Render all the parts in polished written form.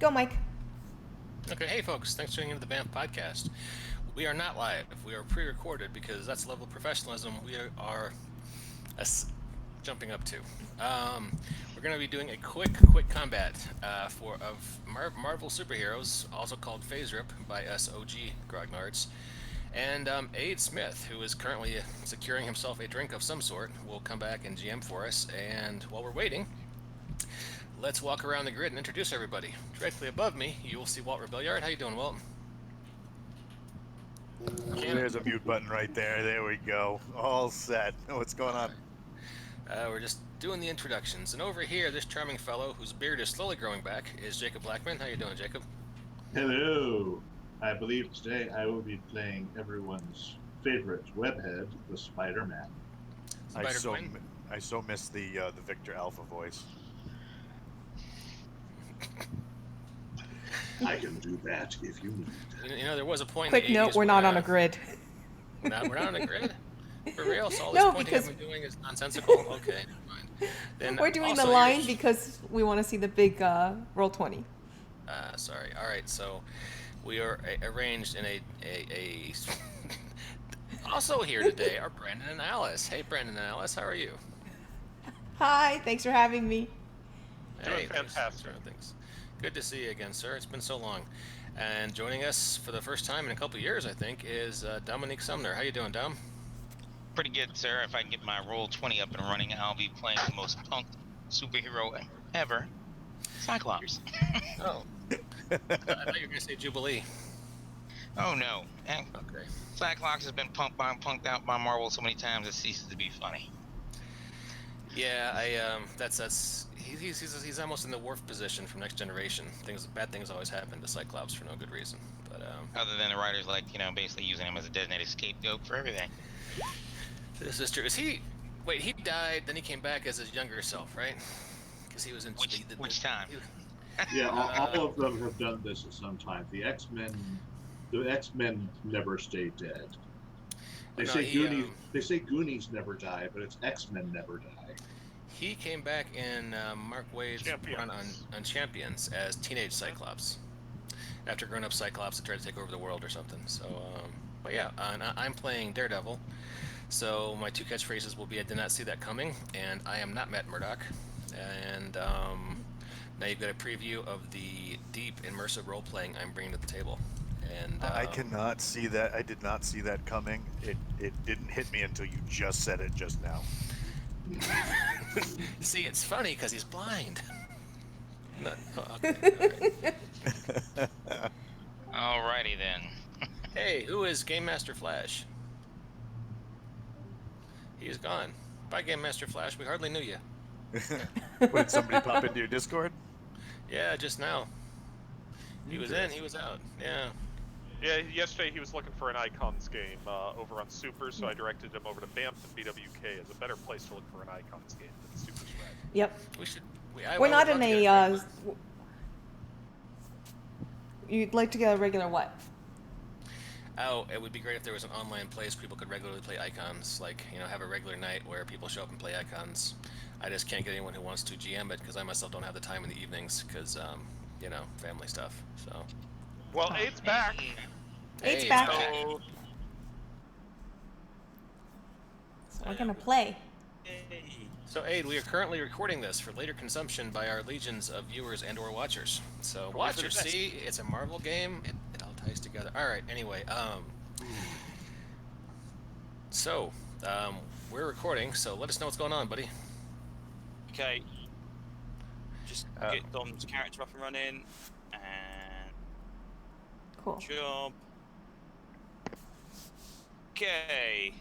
Go, Mike. Okay, hey folks, thanks for tuning into the Bamf podcast. We are not live. We are pre-recorded because that's the level of professionalism we are jumping up to. We're going to be doing a quick combat of Marvel superheroes, also called FASERIP by us OG Grognards. And Aid Smith, who is currently securing himself a drink of some sort, will come back and GM for us. And while we're waiting, let's walk around the grid and introduce everybody. Directly above me, you will see Walt Rebelliard. How you doing, Walt? Cannon. There's a mute button right there. There we go. All set. What's going on? We're just doing the introductions. And over here, this charming fellow, whose beard is slowly growing back, is Jacob Blackman. How you doing, Jacob? Hello. I believe today I will be playing everyone's favorite webhead, the Spider-Man. Spider-Gwen? I so miss the Victor Alpha voice. I can do that if you need. You know, there was a point Quick in the note, 80s we're not where, on a grid. we're not on a grid? For real? So all No, this pointing because- I've been doing is nonsensical? Okay, never mind. Then We're doing the also line yours- because we want to see the big roll 20. Sorry. All right, so we are arranged in a Also here today are Brandon and Alice. Hey, Brandon and Alice, how are you? Hi, thanks for having me. Hey, Doing fantastic. Thanks. Good to see you again, sir. It's been so long. And joining us for the first time in a couple years, I think, is Dominique Sumner. How you doing, Dom? Pretty good, sir. If I can get my roll 20 up and running, I'll be playing the most punked superhero ever, Cyclops. Oh. I thought you were going to say Jubilee. Oh no, Okay. Cyclops has been punked out by Marvel so many times it ceases to be funny. Yeah, he's almost in the Worf position from Next Generation. Bad things always happen to Cyclops for no good reason. But Other than the writers, basically using him as a designated scapegoat for everything. this is true. Wait, he died, then he came back as his younger self, right? Because he was in Which time? Yeah, all of them have done this at some time. The X-Men never stay dead. They say Goonies never die, but it's X-Men never die. He came back in Mark Waid's run on Champions as teenage Cyclops, after grown-up Cyclops had tried to take over the world or something. So, but yeah, and I'm playing Daredevil. So my two catchphrases will be: "I did not see that coming," and "I am not Matt Murdock." And now you've got a preview of the deep immersive role-playing I'm bringing to the table. And I cannot see that. I did not see that coming. It didn't hit me until you just said it just now. See, it's funny because he's blind. Okay, all right. Alrighty then. Hey, who is Game Master Flash? He is gone. Bye, Game Master Flash. We hardly knew you. Did somebody pop into your Discord? Yeah, just now. He was in, he was out. Yeah. Yeah, yesterday he was looking for an Icons game over on Super, so I directed him over to Bamf and BWK as a better place to look for an Icons game than Super's Red. Yep. We should. We're not in a. You'd like to get a regular what? Oh, it would be great if there was an online place people could regularly play Icons. Like, have a regular night where people show up and play Icons. I just can't get anyone who wants to GM it because I myself don't have the time in the evenings because, family stuff. So. Well, Aid's back. Eight's Hey, back. So, So we're gonna play. So, Aid, we are currently recording this for later consumption by our legions of viewers and/or watchers. So, watchers, see, it's a Marvel game. It all ties together. All right. Anyway, we're recording. So, let us know what's going on, buddy. Okay. Just get Dom's character up and running. And Cool. job. Okay.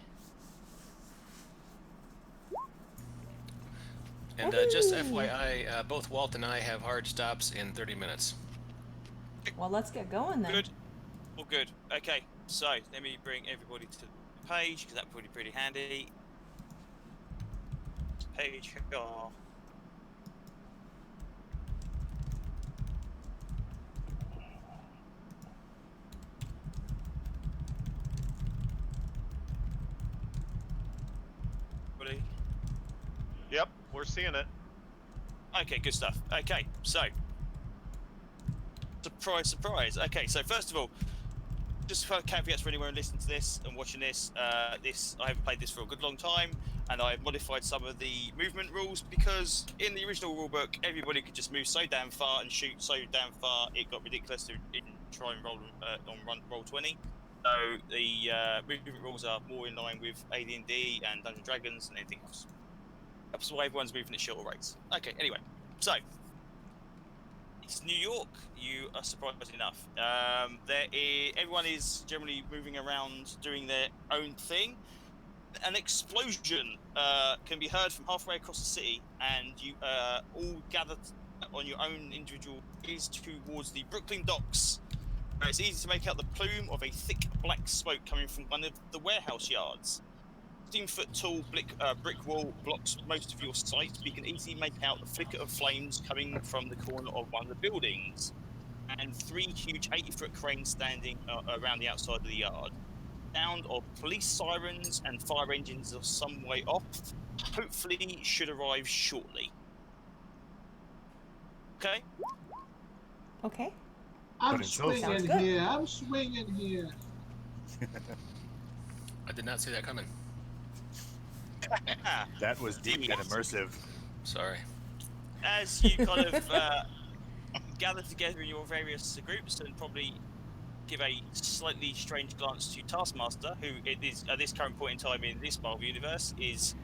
And just FYI, both Walt and I have hard stops in 30 minutes. Well, let's get going then. Good. All good. Okay. So let me bring everybody to the page because that would be pretty handy. Page. Oh. Everybody? yep, we're seeing it. Okay, good stuff. Okay, so Surprise, surprise. Okay, so first of all, just for caveats for anyone listening to this and watching this, I haven't played this for a good long time, and I've modified some of the movement rules because in the original rulebook, everybody could just move so damn far and shoot so damn far, it got ridiculous to try and roll on roll 20. So the movement rules are more in line with AD&D and Dungeons and Dragons and anything else. That's why everyone's moving at shorter rates. Okay, anyway, so it's New York. You are surprised enough. Everyone is generally moving around doing their own thing. An explosion can be heard from halfway across the city, and you all gathered on your own individual ways towards the Brooklyn docks. It's easy to make out the plume of a thick black smoke coming from one of the warehouse yards. 15-foot-tall brick wall blocks most of your sight, but you can easily make out the flicker of flames coming from the corner of one of the buildings, and 3 huge 80-foot cranes standing around the outside of the yard. Sound of police sirens and fire engines are some way off. Hopefully should arrive shortly. Okay? Okay. I'm But it's so swinging good. here. I'm swinging here. I did not see that coming. That was deep and immersive. Sorry. As you kind of gather together in your various groups and probably give a slightly strange glance to Taskmaster, who it is at this current point in time in this Marvel universe is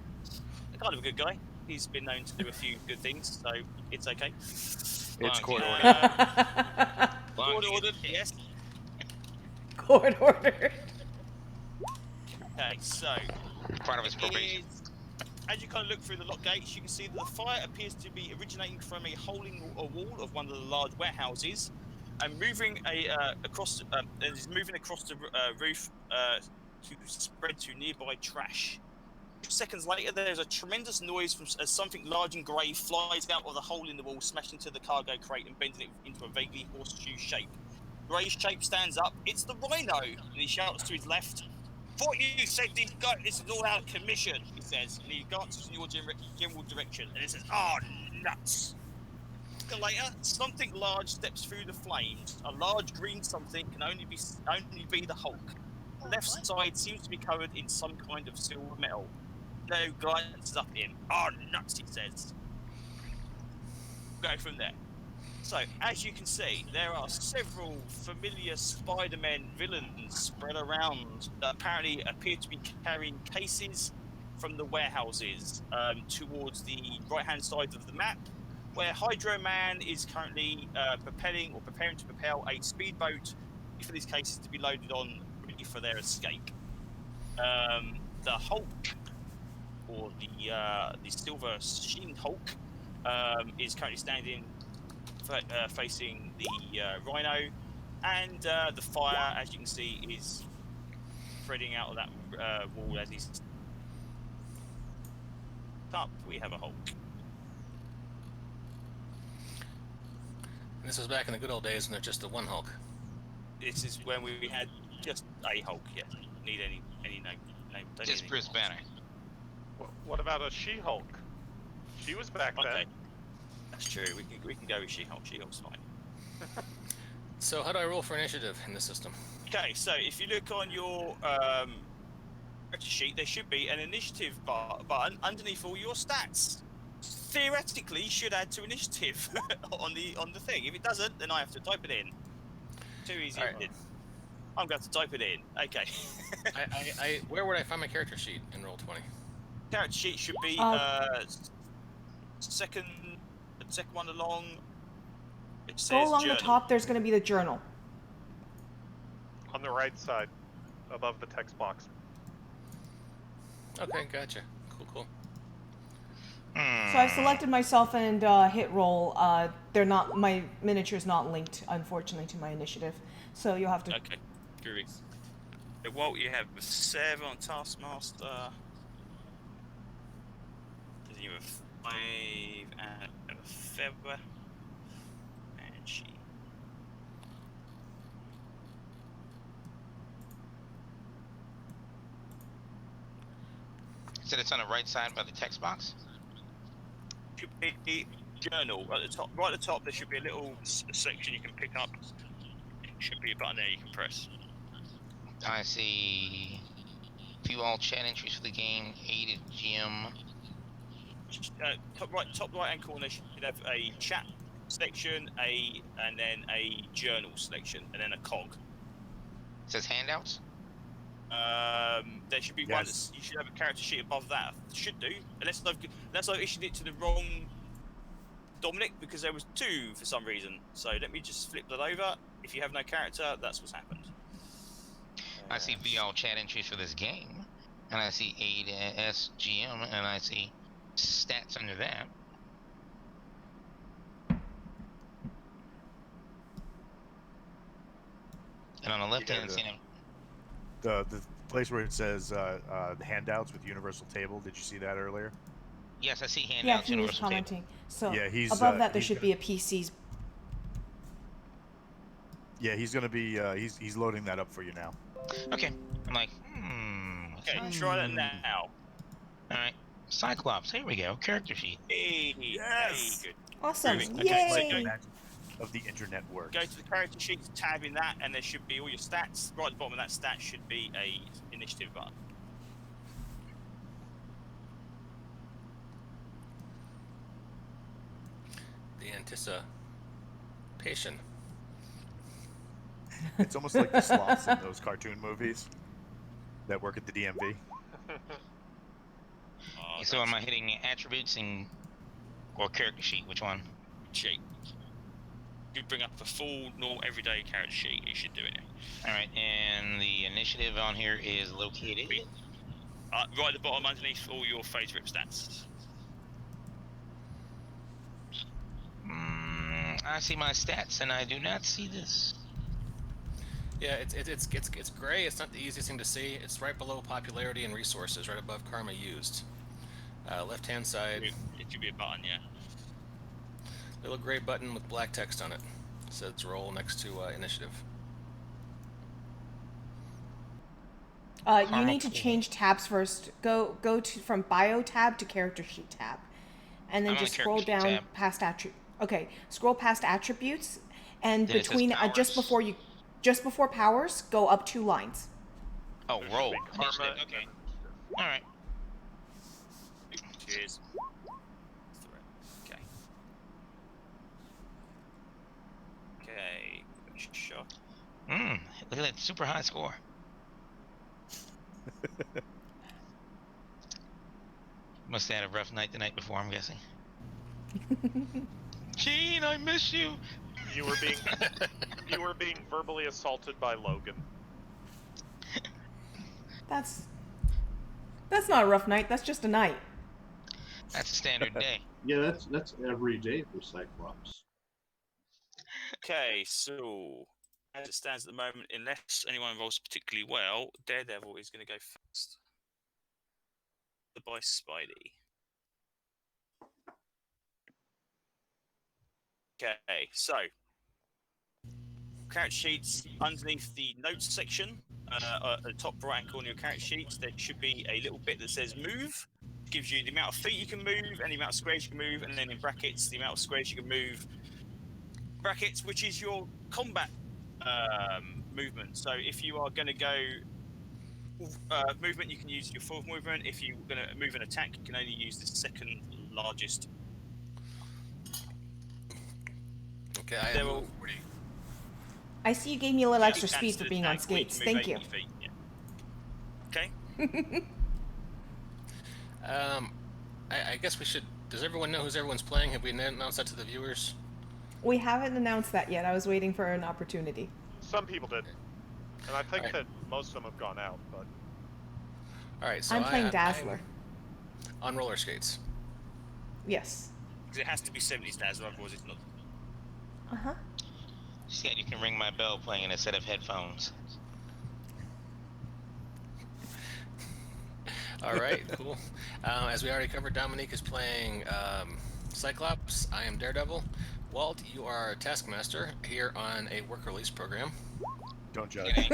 kind of a good guy. He's been known to do a few good things, so it's okay. It's court ordered. Court ordered, yes. Court order. Okay, so Part of his probation. as you kind of look through the lock gates, you can see that the fire appears to be originating from a hole in a wall of one of the large warehouses, and moving across the roof to spread to nearby trash. Seconds later, there's a tremendous noise as something large and grey flies out of the hole in the wall, smashing into the cargo crate and bending it into a vaguely horseshoe shape. Grey's shape stands up. It's the Rhino, and he shouts to his left. "Thought you said this is all out of commission," he says, and he glances in your general direction, and it says, "Oh, nuts." Later, something large steps through the flames. A large green something can only be the Hulk. The left side seems to be covered in some kind of silver metal. Joe glances up at him. "Oh, nuts," he says. Go from there. So, as you can see, there are several familiar Spider-Man villains spread around that apparently appear to be carrying cases from the warehouses towards the right-hand side of the map, where Hydro Man is currently preparing to propel a speedboat for these cases to be loaded on, ready for their escape. The Hulk, or the Silver Sheen Hulk, is currently standing facing the Rhino, and the fire, as you can see, is spreading out of that wall as he's up. We have a Hulk. This was back in the good old days when there's just the one Hulk. This is when we had just a Hulk. Yeah, need any name. Don't Just need Bruce any. Banner. What about a She-Hulk? She was back Okay, then. that's true. We can go with She-Hulk. She-Hulk's fine. So how do I roll for initiative in this system? Okay, so if you look on your sheet, there should be an initiative button underneath all your stats. Theoretically, should add to initiative on the thing. If it doesn't, then I have to type it in. Too easy. Alright. I'm going to type it in. Okay. Where would I find my character sheet in Roll20? Character sheet should be second one along. It says Go along journal. the top, there's going to be the journal. On the right side, above the text box. Okay, gotcha. Cool. So I've selected myself and hit roll. They're not, my miniature's not linked, unfortunately, to my initiative. So you'll have to. Okay. Groovy. So Walt, you have a 7 on Taskmaster. Then you have 5 and a feather. And she. So it's on the right side by the text box? Should be journal at the top. Right at the top, there should be a little section you can pick up Should be a button there you can press. I see. View all chat entries for the game. A to GM. Top right hand corner should have a chat section, and then a journal selection, and then a cog. It says handouts. There should be one. Yes. You should have a character sheet above that. Should do, unless I've issued it to the wrong Dominic, because there was 2 for some reason. So let me just flip that over. If you have no character, that's what's happened. I see view all chat entries for this game, and I see A to S GM, and I see stats under that. And on the left hand side, The place where it says the handouts with universal table. Did you see that earlier? yes, I see Yeah, handouts. he was universal table. commenting. So Yeah, he's, above that there he's should gonna- be a PC's. Yeah, he's gonna be. He's loading that up for you now. Okay, I'm like, Okay, try that now. All right, Cyclops. Here we go. Character sheet. Hey, Yes! hey, good. Awesome! Moving. Just Yay! like the magic of the internet works. Go to the character sheet, tab in that, and there should be all your stats. Right at the bottom of that stat should be a initiative button. The anticipation. It's almost like the sloths in those cartoon movies that work at the DMV. So am I hitting attributes or character sheet? Which one? Sheet. You bring up a full, normal, everyday character sheet. You should do it. All right, and the initiative on here is located. Right at the bottom, underneath all your FASERIP stats. I see my stats, and I do not see this. Yeah, it's gray. It's not the easiest thing to see. It's right below popularity and resources, right above karma used. Left-hand side. It should be a button, yeah. Little gray button with black text on it. It says roll next to initiative. You need to change tabs first. Go to from bio tab to character sheet tab, and then I'm on just the scroll character sheet down tab. past Okay, scroll past attributes, and Then it says between powers. just before powers, go up 2 lines. Oh, There should roll. be karma Initiative. and Okay. then- All right. Cheers. Okay. Okay. Sure. Look at that super high score. Must have had a rough night the night before, I'm guessing. Gene, I miss you. You were being verbally assaulted by Logan. That's not a rough night. That's just a night. That's a standard day. Yeah, that's every day for Cyclops. Okay, so as it stands at the moment, unless anyone rolls particularly well, Daredevil is going to go first. By Spidey. Okay, so character sheets underneath the notes section, at the top right hand corner of your character sheets, there should be a little bit that says move. Gives you the amount of feet you can move and the amount of squares you can move, and then in brackets the amount of squares you can move. Brackets, which is your combat movement. So if you are going to go movement, you can use your full movement. If you're going to move an attack, you can only use the second largest. Okay, I There have will- 40. I see you gave me a little extra That's speed for the being on attack, where you skates. can move Thank you. 80 feet, yeah. Okay. I guess we should. Does everyone know who's everyone's playing? Have we announced that to the viewers? We haven't announced that yet. I was waiting for an opportunity. Some people did, and I think Alright. that most of them have gone out. But All right, so I'm playing I'm Dazzler. on roller skates. Yes. 'Cause it has to be 70s Dazzler, otherwise it's not. Uh-huh. See, you can ring my bell playing in a set of headphones. All right, cool. As we already covered, Dominique is playing Cyclops. I am Daredevil. Walt, you are Taskmaster here on a work release program. Don't judge.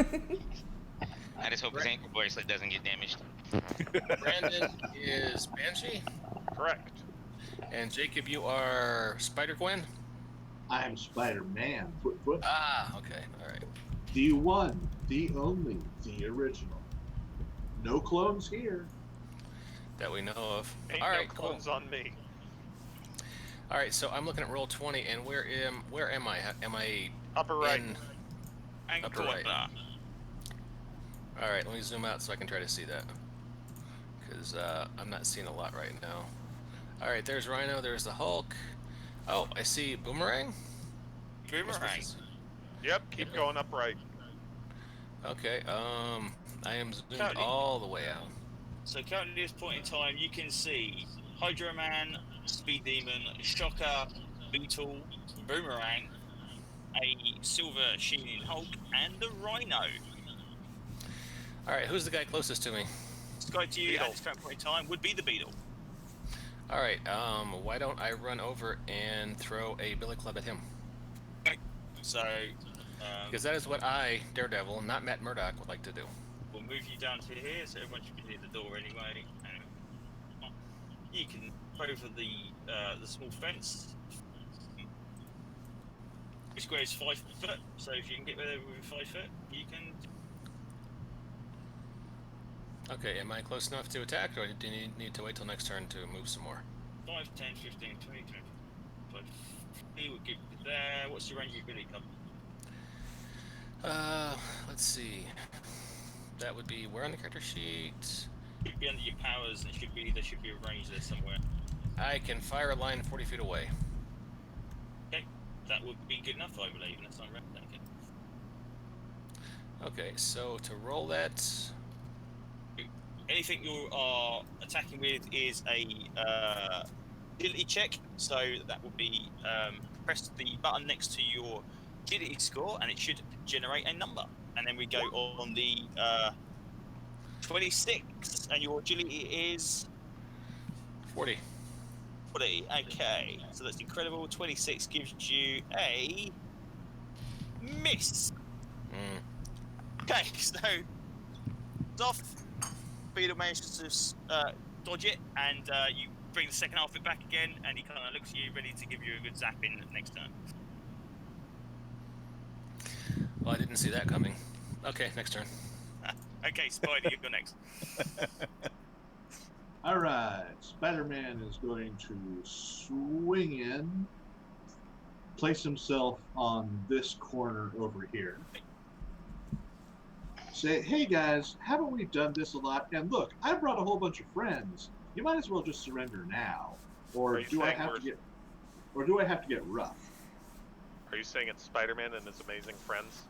I just hope his ankle bracelet doesn't get damaged. Brandon is Banshee. correct. And Jacob, you are Spider-Gwen. I'm Spider-Man. Foot. Ah, okay, all right. The one, the only, the original. No clones here. That we know of. Ain't All no right, cool. clones on me. All right, so I'm looking at roll 20, and where am I? Am I Upper right. in And upper right? corner. All right, let me zoom out so I can try to see that, because I'm not seeing a lot right now. All right, there's Rhino. There's the Hulk. Oh, I see Boomerang. Boomerang. Yep, keep going up right. Okay. I am zoomed Currently- all the way out. So currently at this point in time, you can see Hydro Man, Speed Demon, Shocker, Beetle, Boomerang, a Silver Sheening Hulk, and the Rhino. All right, who's the guy closest to me? Sky to you Beetle. at this current point in time would be the Beetle. All right. Why don't I run over and throw a billy club at him? So Because that is what I, Daredevil, not Matt Murdock, would like to do. we'll move you down to here, so everyone should be near the door anyway. And you can go over the small fence. The square is 5 foot, so if you can get there with 5 foot, you can. Okay, am I close enough to attack, or do you need to wait till next turn to move some more? 5, 10, 15, 20, 25. He would give you there. What's your range of ability cover? Let's see. That would be where on the character sheet? Should be under your powers, and there should be a range there somewhere. I can fire a line 40 feet away. Okay, that would be good enough, I believe. Unless I'm right. Okay, so to roll that, Anything you are attacking with is a agility check, so that would be press the button next to your agility score, and it should generate a number. And then we go on the 26, and your agility is 40. 40. Okay, so that's incredible. 26 gives you a miss. Okay, so it's off. Beetle manages to dodge it, and you bring the second half of it back again, and he kind of looks at you, ready to give you a good zapping next turn. Well, I didn't see that coming. Okay, next turn. Okay, Spider, you're next. All right, Spider-Man is going to swing in, place himself on this corner over here. Say, hey guys, haven't we done this a lot? And look, I brought a whole bunch of friends. You might as well just surrender now, or do I have to get rough? Are you saying it's Spider-Man and his amazing friends?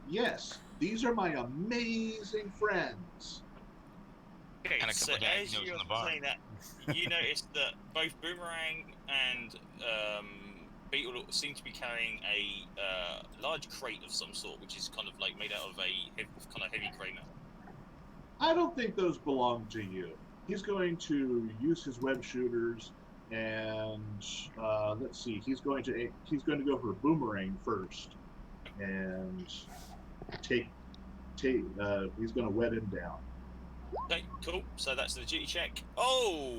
Yes, these are my amazing friends. Okay, And a so couple of as Daniels you're in the bar. saying that, you notice that both Boomerang and Beetle seem to be carrying a large crate of some sort, which is kind of like made out of a heavy crate metal. I don't think those belong to you. He's going to use his web shooters, and let's see. He's going to go for Boomerang first, and he's going to wet him down. Okay, cool. So that's the duty check. Oh,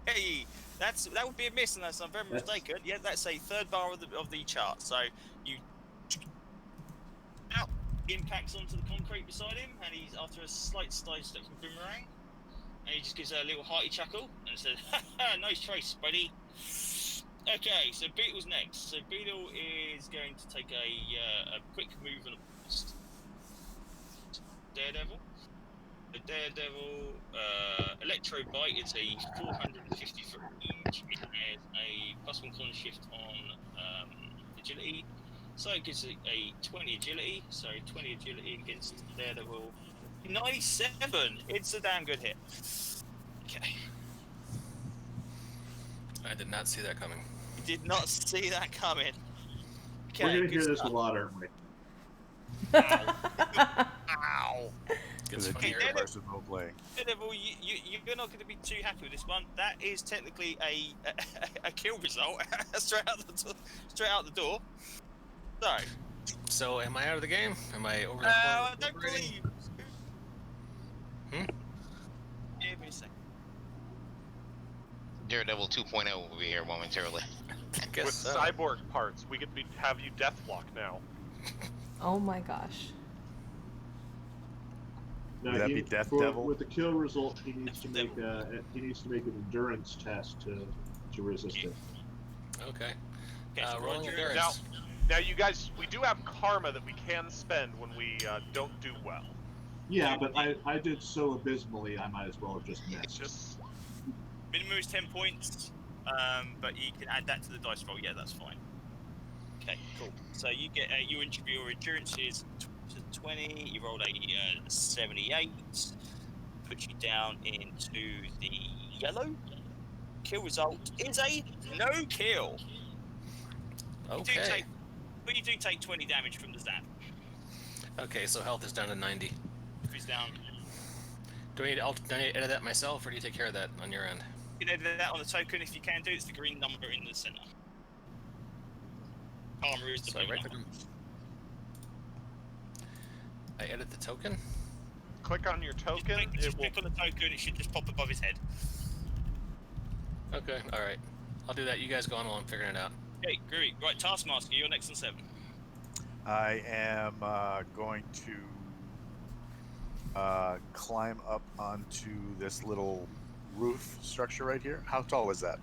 hey, that would be a miss unless I'm very mistaken. Yeah, that's a third bar of the chart. So you out impacts onto the concrete beside him, and he's after a slight side step from Boomerang, and he just gives a little hearty chuckle and says, "Ha ha, nice trace, buddy." Okay, so Beetle's next. So Beetle is going to take a quick move and a boost. Daredevil. The Daredevil Electro Bite is a 450 foot range. It has a +1 con shift on agility, so it gives it a 20 agility. So 20 agility against Daredevil. 97. It's a damn good hit. Okay. I did not see that coming. You did not see that coming. Okay, We're going to good hear this a stuff. lot, aren't we? Ow. It's Because funny. it's a versus role playing. Daredevil, you're not going to be too happy with this one. That is technically a kill result straight out the door. So, am I out of the game? Am I over the I don't believe. Hmm? Give me a second. Daredevil 2.0 over here momentarily. I guess With so. cyborg parts, we could have you deathlock now. Oh my gosh. Now, Would that be Death for, Devil? with the kill result, he needs to Death make an endurance test to resist it. Okay. Okay, so Rolling Roger, endurance. Now, you guys, we do have karma that we can spend when we don't do well. Yeah, but I did so abysmally, I might as well have just missed. Just minimum is 10 points, but you can add that to the dice roll. Yeah, that's fine. Okay, cool. So you get your endurance is 20. You rolled a 78. Put you down into the yellow. Kill result is a no kill. Okay. But you do take 20 damage from the zap. Okay, so health is down to 90. Who's down? Do I need to edit that myself, or do you take care of that on your end? You can edit that on the token if you can do. It's the green number in the center. Karma is the So I blue right number. I edit the token? click on your token. Just click on the token. It should just pop above his head. Okay, alright. I'll do that. You guys go on while I'm figuring it out. Okay, great. Right, Taskmaster, you're next on 7. I am going to climb up onto this little roof structure right here. How tall is that?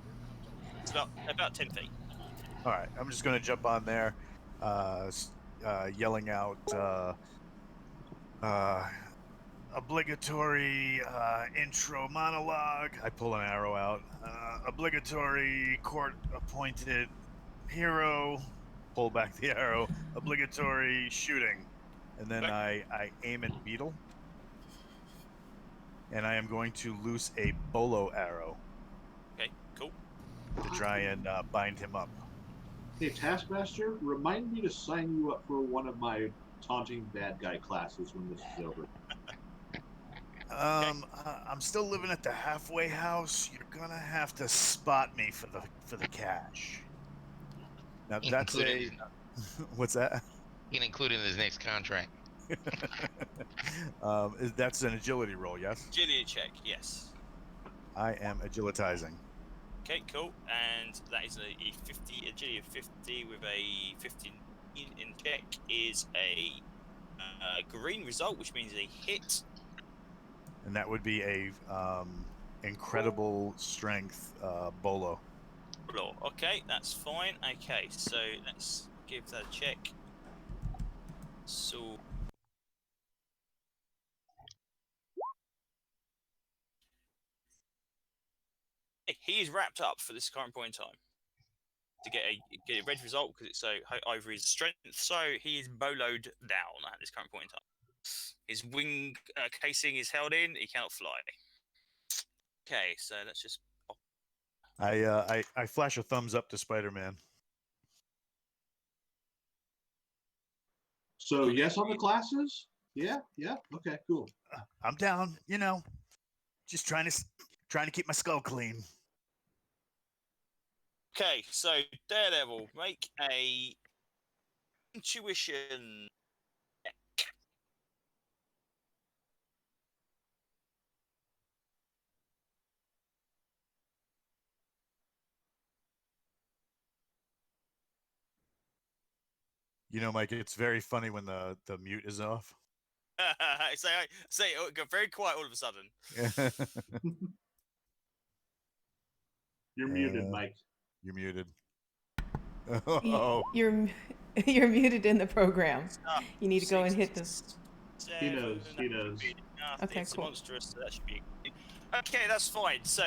It's about 10 feet. All right, I'm just going to jump on there, yelling out obligatory intro monologue. I pull an arrow out. Obligatory court-appointed hero. Pull back the arrow. Obligatory shooting. And then I aim at Beetle. And I am going to loose a bolo arrow. Okay, cool. To try and bind him up. Hey, Taskmaster, remind me to sign you up for one of my taunting bad guy classes when this is over. I'm still living at the halfway house. You're gonna have to spot me for the cash. Now that's Included. What's that? He can include in his next contract. That's an agility roll, yes? Agility check, yes. I am agilitizing. Okay, cool. And that is a 50, agility of 50 with a 15 in check is a green result, which means a hit. And that would be a incredible strength bolo. Okay, that's fine. Okay, so let's give that a check. So he is wrapped up for this current point in time to get a red result because it's so over his strength. So he is boloed down at this current point in time. His wing casing is held in. He cannot fly. Okay, so let's just. I flash a thumbs up to Spider-Man. So yes on the classes? Yeah. Okay, cool. I'm down. Just trying to keep my skull clean. Okay, so Daredevil, make a intuition. Mike, it's very funny when the mute is off. say it got very quiet all of a sudden. You're muted, Mike. You're muted. You're muted in the program. You need to go and hit this. He knows. Okay, It's cool. monstrous, so that should be. Okay, that's fine. So,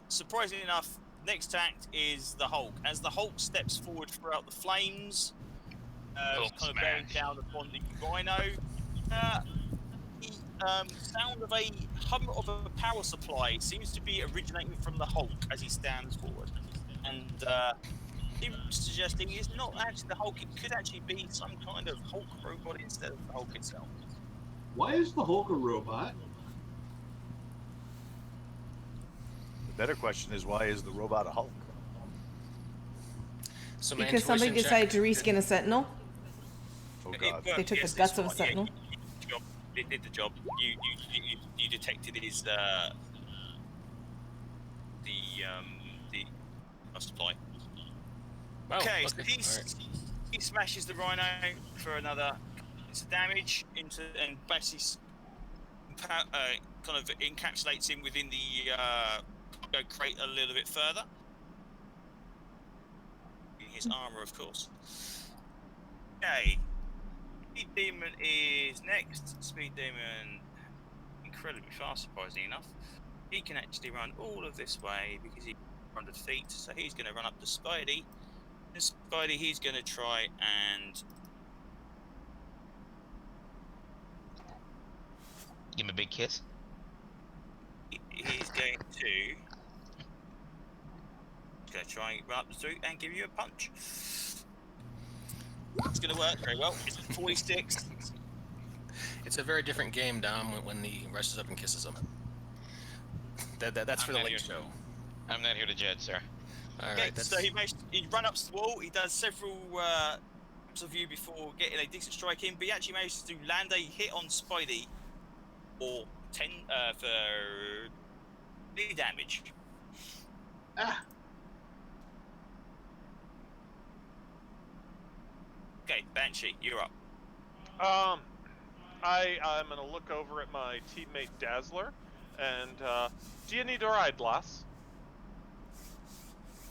surprisingly enough, next act is the Hulk. As the Hulk steps forward throughout the flames, kind of bearing down upon the Rhino, the sound of a hum of a power supply seems to be originating from the Hulk as he stands forward, and him suggesting it's not actually the Hulk. It could actually be some kind of Hulk robot instead of the Hulk itself. Why is the Hulk a robot? The better question is, why is the robot a Hulk? So my Because somebody intuition decided check to reskin a sentinel. Oh God. They took Yes, the guts it's of a fine. sentinel. It did the job. You detected his supply. Oh, Okay, so okay. All right. he smashes the Rhino for another piece of damage and basically kind of encapsulates him within the cargo crate a little bit further. In his armor, of course. Okay. Speed Demon is next. Speed Demon, incredibly fast, surprisingly enough. He can actually run all of this way because he's 100 feet, so he's going to run up to Spidey. And Spidey, he's going to try and Give him a big kiss. he's going to try and run up the street and give you a punch. It's going to work very well. It's 46. It's a very different game, Dom, when he rushes up and kisses him. That's for the late show. I'm not here to judge, sir. All Okay, right. That's... so he run up the wall. He does several of you before getting a decent strike in, but he actually manages to land a hit on Spidey for 10 for 3 damage. Ah, Okay, Banshee, you're up. I'm gonna look over at my teammate Dazzler, and do you need a ride, lass?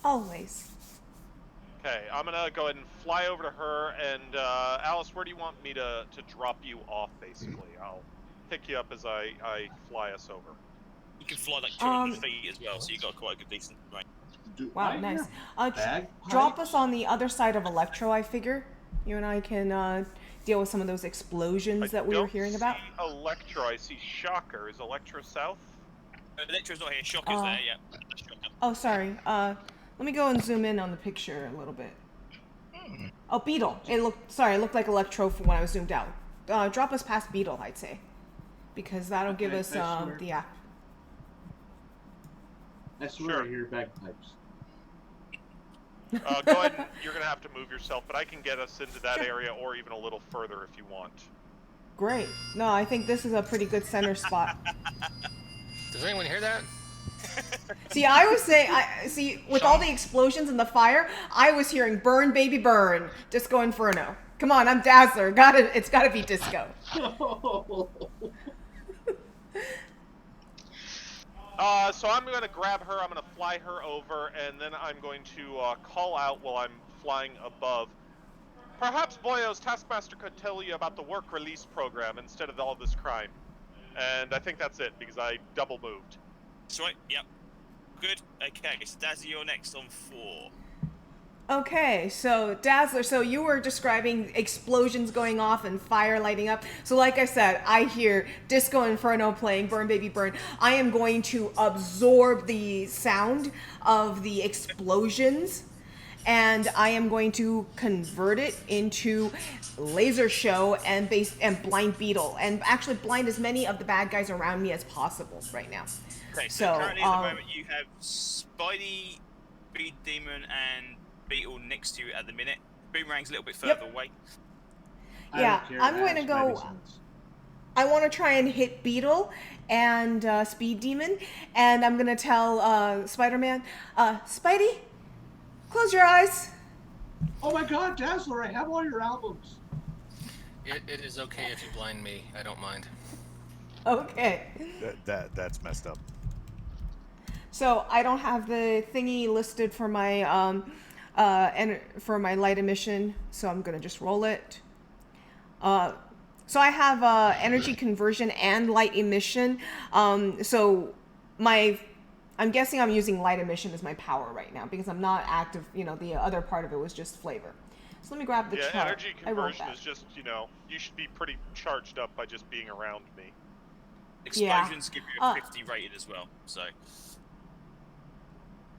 Always. Okay, I'm gonna go ahead and fly over to her, and Alice, where do you want me to drop you off, basically? I'll pick you up as I fly us over. You can fly like 200 feet as well, so you got quite a good decent range. Wow, nice. bagpipes? Drop us on the other side of Electro, I figure. You and I can deal with some of those explosions that we were hearing about. I don't see Electro, I see Shocker. Is Electro south? Electro's not here, Shocker's there, yeah. Shocker. Oh, sorry. Let me go and zoom in on the picture a little bit. Oh, Beetle. It looked like Electro from when I was zoomed out. Drop us past Beetle, I'd say, because that'll give us the app. I swear I hear bagpipes. Go ahead and you're going to have to move yourself, but I can get us into that area or even a little further if you want. Great. No, I think this is a pretty good center spot. Does anyone hear that? See, I was saying, with all the explosions and the fire, I was hearing "Burn, baby, burn." Disco Inferno. Come on, I'm Dazzler. It's gotta be disco. So I'm going to grab her, I'm going to fly her over, and then I'm going to call out while I'm flying above. Perhaps Boyo's Taskmaster could tell you about the work release program instead of all this crime. And I think that's it, because I double moved. Sweet, yep. Good. Okay, so Dazzy, you're next on 4. Okay, so Dazzler, so you were describing explosions going off and fire lighting up. So like I said, I hear Disco Inferno playing Burn Baby Burn. I am going to absorb the sound of the explosions, and I am going to convert it into Laser Show and Blind Beetle, and actually blind as many of the bad guys around me as possible right now. Okay, so currently at the moment you have Spidey, Speed Demon, and Beetle next to you at the minute. Boomerang's a little bit further away. Yeah, I'm going to go. I want to try and hit Beetle and Speed Demon, and I'm going to tell Spider-Man, Spidey, close your eyes. Oh my God, Dazzler! I have all your albums. It is okay if you blind me. I don't mind. Okay. That's messed up. So I don't have the thingy listed for my for my light emission, so I'm gonna just roll it. So I have energy conversion and light emission. So I'm guessing I'm using light emission as my power right now because I'm not active. You know, the other part of it was just flavor. So let me grab the chart. Yeah, energy conversion is just, you should be pretty charged up by just being around me. Explosions give you a 50 rated as well, so.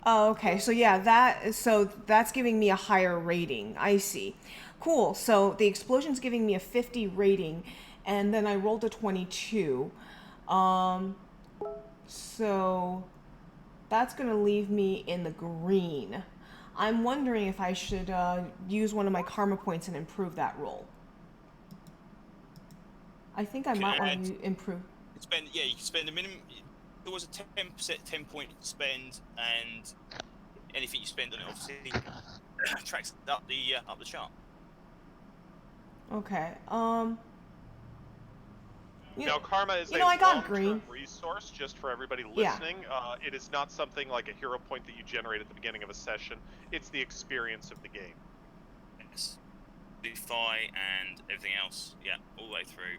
Oh, okay. So yeah, that's giving me a higher rating. I see. Cool. So the explosion's giving me a 50 rating, and then I rolled a 22. So that's gonna leave me in the green. I'm wondering if I should use one of my karma points and improve that roll. I think I might want to improve. You can spend a minimum. There was a 10% 10-point spend, and anything you spend on it obviously tracks up the chart. Okay. Now, karma is a I got long-term green. resource, just for everybody Yeah. listening. It is not something like a hero point that you generate at the beginning of a session. It's the experience of the game. Yes. Defy and everything else, yeah, all the way through.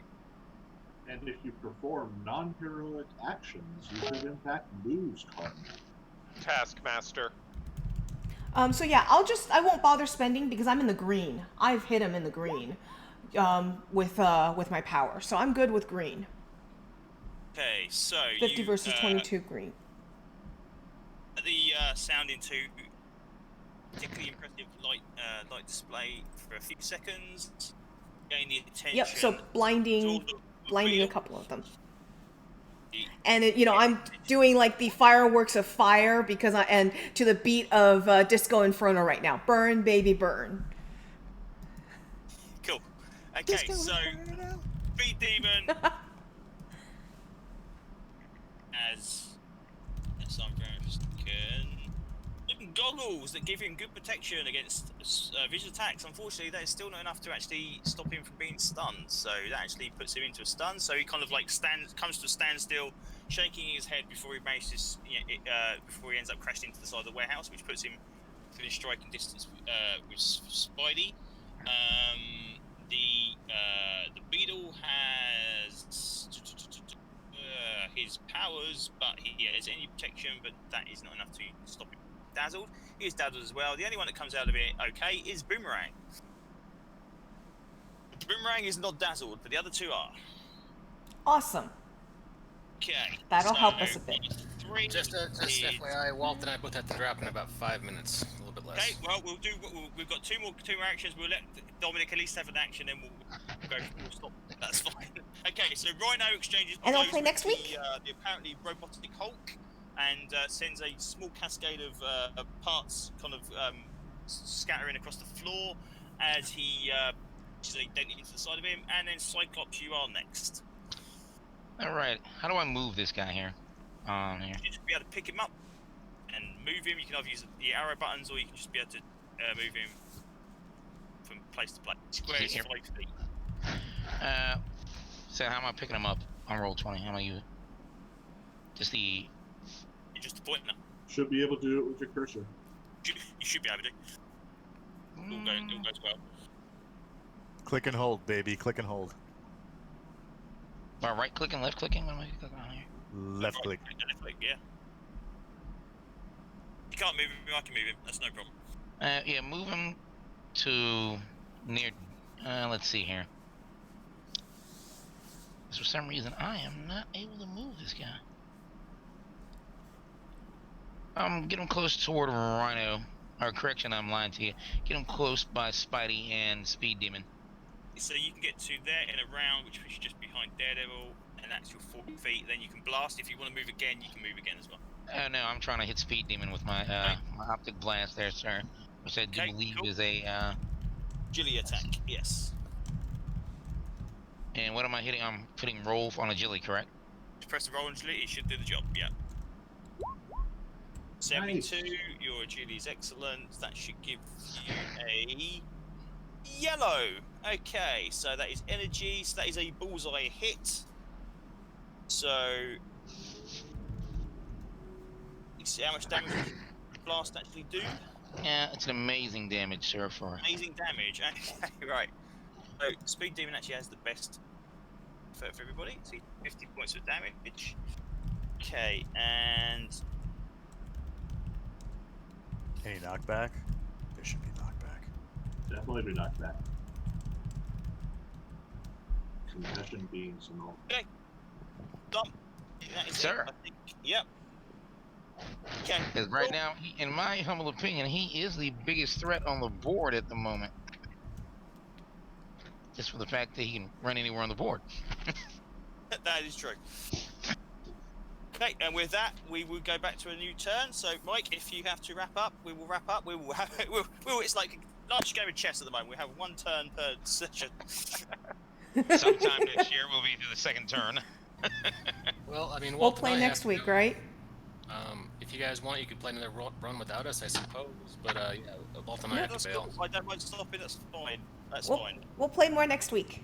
And if you perform non-heroic actions, you could in fact lose karma. Taskmaster. So yeah, I won't bother spending because I'm in the green. I've hit him in the green, with my power, so I'm good with green. Okay, so 50 you, versus 22 green. The sounding to particularly impressive light display for a few seconds. Gain the attention. Yep. So blinding a couple of them. And I'm doing like the fireworks of fire and to the beat of Disco Inferno right now. Burn, baby, burn. Cool. Okay, Disco so Inferno. Speed Demon as some goggles that give him good protection against visual attacks. Unfortunately, that is still not enough to actually stop him from being stunned. So that actually puts him into a stun. So he kind of like comes to a standstill, shaking his head before he manages, before he ends up crashing into the side of the warehouse, which puts him within striking distance with Spidey. The Beetle has his powers, but he has any protection, but that is not enough to stop him. Dazzled. He is dazzled as well. The only one that comes out of it okay is Boomerang. Boomerang is not dazzled, but the other two are. Awesome. Okay. That'll help us a bit. Just FYI, Walt and I both have to drop in about 5 minutes, a little bit less. Okay, well, we've got two more actions. We'll let Dominic at least have an action, then we'll stop. That's fine. Okay, so Rhino exchanges. And I'll play next week. The apparently robotic Hulk, and sends a small cascade of parts kind of scattering across the floor as he is a dent into the side of him, and then Cyclops, you are next. All right, how do I move this guy here? Here. You just be able to pick him up and move him. You can either use the arrow buttons, or you can just be able to move him from place to place. Square is 5 feet. So how am I picking him up on roll 20? How am I use it? Just the... You're just a pointer. Should be able to do it with your cursor. You should be able to. All goes well. Click and hold, baby. Click and hold. Right clicking, left clicking? What am I clicking on here? Left click. Left click, yeah. You can't move him, I can move him. That's no problem. Yeah, move him to near... let's see here. For some reason, I am not able to move this guy. Get him close toward Rhino. Or correction, I'm lying to you. Get him close by Spidey and Speed Demon. So you can get to there in a round, which is just behind Daredevil, and that's your 40 feet. Then you can blast. If you want to move again, you can move again as well. No, I'm trying to hit Speed Demon with my my optic blast there, sir. Which I do believe is a agility attack. Yes. And what am I hitting? I'm putting roll on agility, correct? Just press the roll on agility. It should do the job. Yeah. 72. Nice. Your agility is excellent. That should give you a yellow. Okay, so that is energy. So that is a bullseye hit. So you see how much damage does blast actually do? Yeah, it's an amazing damage, sir. For amazing damage. Okay, right. So Speed Demon actually has the best for everybody. So 50 points of damage. Okay, and any knockback? There should be knockback. Definitely be knockback. Concussion beings and all. Okay. Done. Sir. I think, yep. Okay. Because right now, in my humble opinion, he is the biggest threat on the board at the moment. Just for the fact that he can run anywhere on the board. That is true. Okay, and with that, we will go back to a new turn. So, Mike, if you have to wrap up, we will wrap up. We will have. It's like a large game of chess at the moment. We have one turn per session. Sometime next year, we'll be to the second turn. Well, I mean, we'll play next week, right? if you guys want, you could play another run without us, I suppose. But yeah, Walt and I Yeah, have that's to bail. cool. I don't mind stopping. That's fine. That's We'll, fine. we'll play more next week.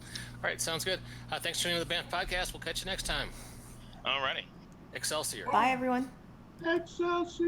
All right, sounds good. Thanks for joining the Bamf podcast. We'll catch you next time. Alrighty. Excelsior. Bye, everyone. Excelsior!